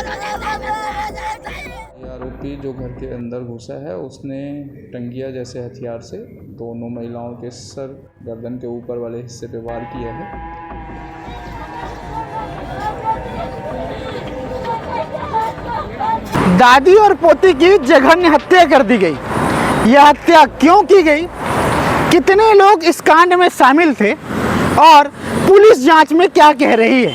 ये आरोपी जो घर के अंदर घुसा है उसने टंगिया जैसे हथियार से दोनों महिलाओं के सर गर्दन के ऊपर वाले हिस्से पे वार किया है। दादी और पोती की जघन्य हत्या कर दी गई। यह हत्या क्यों की गई, कितने लोग इस कांड में शामिल थे और पुलिस जांच में क्या कह रही है,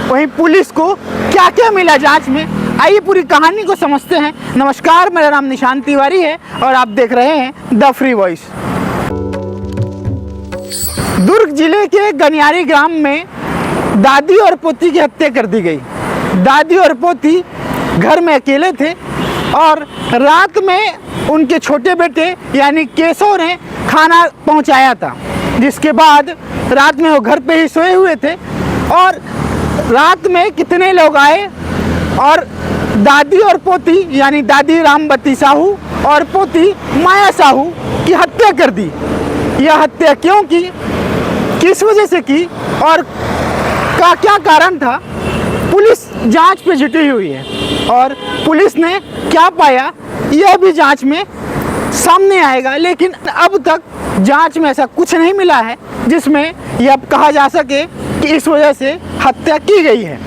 वहीं पुलिस को क्या क्या मिला जांच में, आइए पूरी कहानी को समझते हैं। नमस्कार, मेरा नाम निशांत तिवारी है और आप देख रहे हैं द फ्री वॉइस। दुर्ग जिले के गनियारी ग्राम में दादी और पोती की हत्या कर दी गई। दादी और पोती घर में अकेले थे और रात में उनके छोटे बेटे यानी केशव ने खाना पहुंचाया था, जिसके बाद रात में वो घर पे ही सोए हुए थे और रात में कितने लोग आए और दादी और पोती यानी दादी रामवती साहू और पोती माया साहू की हत्या कर दी। यह हत्या क्यों की, किस वजह से की और का क्या कारण था, पुलिस जांच पे जुटी हुई है और पुलिस ने क्या पाया यह भी जांच में सामने आएगा। लेकिन अब तक जांच में ऐसा कुछ नहीं मिला है जिसमें यह कहा जा सके कि इस वजह से हत्या की गई है।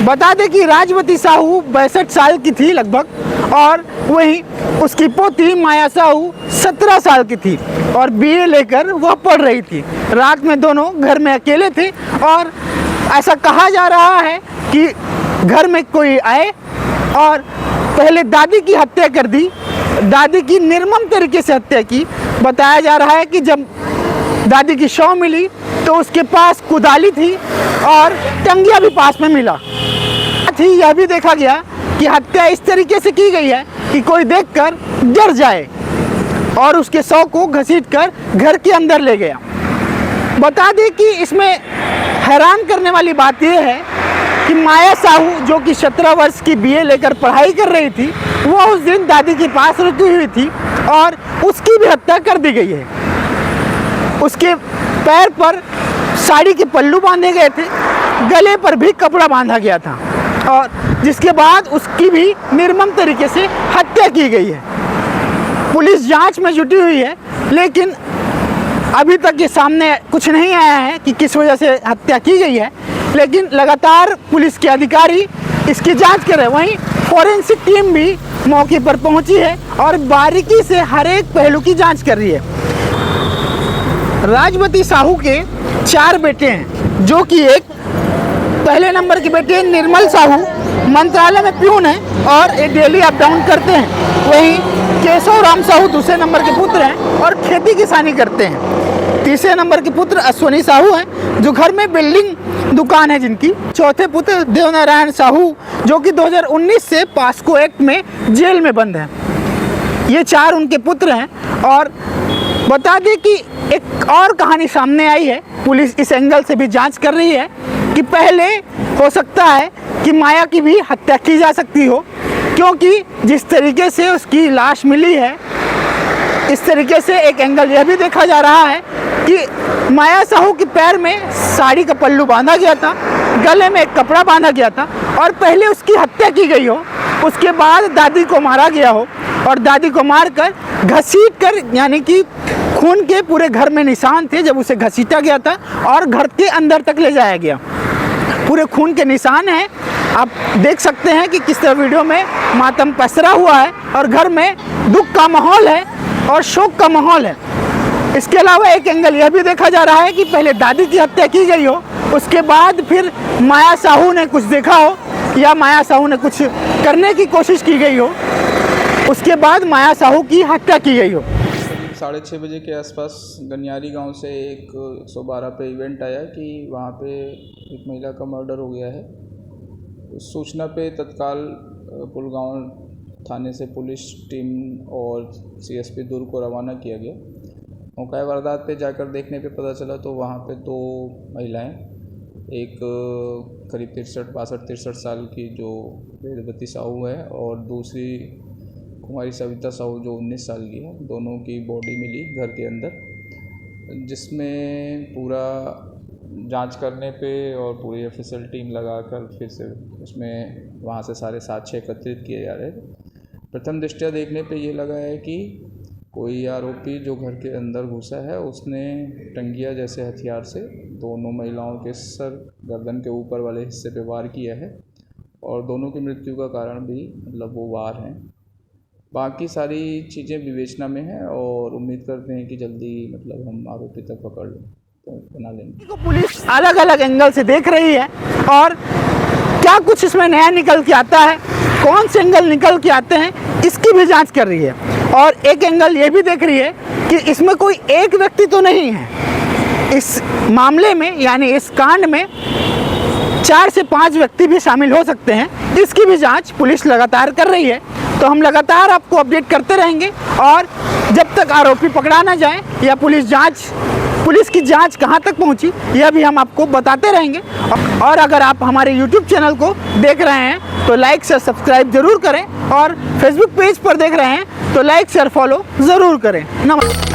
बता दें कि राजवती साहू 62 साल की थी लगभग और वहीं उसकी पोती माया साहू 17 साल की थी और बीए लेकर वह पढ़ रही थी। रात में दोनों घर में अकेले थे और ऐसा कहा जा रहा है कि घर में कोई आए और पहले दादी की हत्या कर दी, दादी की निर्मम तरीके से हत्या की। बताया जा रहा है कि जब दादी की शव मिली तो उसके पास कुदाली थी और टंगिया भी पास में मिला थी। यह भी देखा गया कि हत्या इस तरीके से की गई है कि कोई देखकर डर जाए और उसके शव को घसीटकर घर के अंदर ले गया। बता दें कि इसमें हैरान करने वाली बात यह है कि माया साहू जो कि 17 वर्ष की बीए लेकर पढ़ाई कर रही थी, वह उस दिन दादी के पास रुकी हुई थी और उसकी भी हत्या कर दी गई है। उसके पैर पर साड़ी के पल्लू बांधे गए थे, गले पर भी कपड़ा बांधा गया था और जिसके बाद उसकी भी निर्मम तरीके से हत्या की गई है। पुलिस जांच में जुटी हुई है लेकिन अभी तक ये सामने कुछ नहीं आया है कि किस वजह से हत्या की गई है, लेकिन लगातार पुलिस के अधिकारी इसकी जांच कर रहे हैं। वहीं फॉरेंसिक टीम भी मौके पर पहुंची है और बारीकी से हर एक पहलू की जांच कर रही है। राजवती साहू के 4 बेटे हैं, जो कि एक पहले नंबर के बेटे निर्मल साहू मंत्रालय में प्यून है और ये डेली अप डाउन करते हैं। वहीं केशव राम साहू दूसरे नंबर के पुत्र हैं और खेती किसानी करते हैं। तीसरे नंबर के पुत्र अश्वनी साहू हैं जो घर में बिल्डिंग दुकान है जिनकी। चौथे पुत्र देवनारायण साहू जो कि 2019 से पास्को एक्ट में जेल में बंद है। ये 4 उनके पुत्र हैं और बता दें कि एक और कहानी सामने आई है। पुलिस इस एंगल से भी जांच कर रही है कि पहले हो सकता है कि माया की भी हत्या की जा सकती हो, क्योंकि जिस तरीके से उसकी लाश मिली है, इस तरीके से एक एंगल यह भी देखा जा रहा है कि माया साहू के पैर में साड़ी का पल्लू बांधा गया था, गले में एक कपड़ा बांधा गया था और पहले उसकी हत्या की गई हो, उसके बाद दादी को मारा गया हो और दादी को मारकर घसीट कर, यानी कि खून के पूरे घर में निशान थे जब उसे घसीटा गया था और घर के अंदर तक ले जाया गया। पूरे खून के निशान हैं, आप देख सकते हैं कि किस तरह वीडियो में मातम पसरा हुआ है और घर में दुख का माहौल है और शोक का माहौल है। इसके अलावा एक एंगल यह भी देखा जा रहा है कि पहले दादी की हत्या की गई हो, उसके बाद फिर माया साहू ने कुछ देखा हो या माया साहू ने कुछ करने की कोशिश की गई हो, उसके बाद माया साहू की हत्या की गई हो। 6:30 बजे के आसपास गनियारी गांव से एक 112 पे इवेंट आया कि वहाँ पे एक महिला का मर्डर हो गया है। उस सूचना पे तत्काल पुलगांव थाने से पुलिस टीम और सीएसपी दुर्ग को रवाना किया गया। मौका वारदात पे जाकर देखने पे पता चला तो वहाँ पे 2 महिलाएं, एक करीब 63 साल की जो वेदवती साहू है और दूसरी कुमारी सविता साहू जो 19 साल की है। दोनों की बॉडी मिली घर के अंदर, जिसमें पूरा जांच करने पे और पूरी ऑफिशियल टीम लगाकर फिर से उसमें वहाँ से सारे साक्ष्य एकत्रित किए जा रहे थे। प्रथम दृष्टया देखने पे ये लगा है कि कोई आरोपी जो घर के अंदर घुसा है उसने टंगिया जैसे हथियार से दोनों महिलाओं के सर गर्दन के ऊपर वाले हिस्से पे वार किया है और दोनों की मृत्यु का कारण भी मतलब वो वार हैं। बाकी सारी चीज़ें विवेचना में हैं और उम्मीद करते हैं कि जल्दी मतलब हम आरोपी तक पकड़ लें तो बना लेंगे। को पुलिस अलग अलग एंगल से देख रही है और क्या कुछ इसमें नया निकल के आता है, कौन से एंगल निकल के आते हैं, इसकी भी जांच कर रही है। और एक एंगल ये भी देख रही है कि इसमें कोई एक व्यक्ति तो नहीं है, इस मामले में यानी इस कांड में 4 से 5 व्यक्ति भी शामिल हो सकते हैं। इसकी भी जांच पुलिस लगातार कर रही है, तो हम लगातार आपको अपडेट करते रहेंगे और जब तक आरोपी पकड़ा ना जाए या पुलिस की जांच कहां तक पहुंची यह भी हम आपको बताते रहेंगे। और अगर आप हमारे YouTube चैनल को देख रहे हैं तो लाइक शेयर सब्सक्राइब जरूर करें और Facebook पेज पर देख रहे हैं तो लाइक शेयर फॉलो ज़रूर करें। नमस्कार।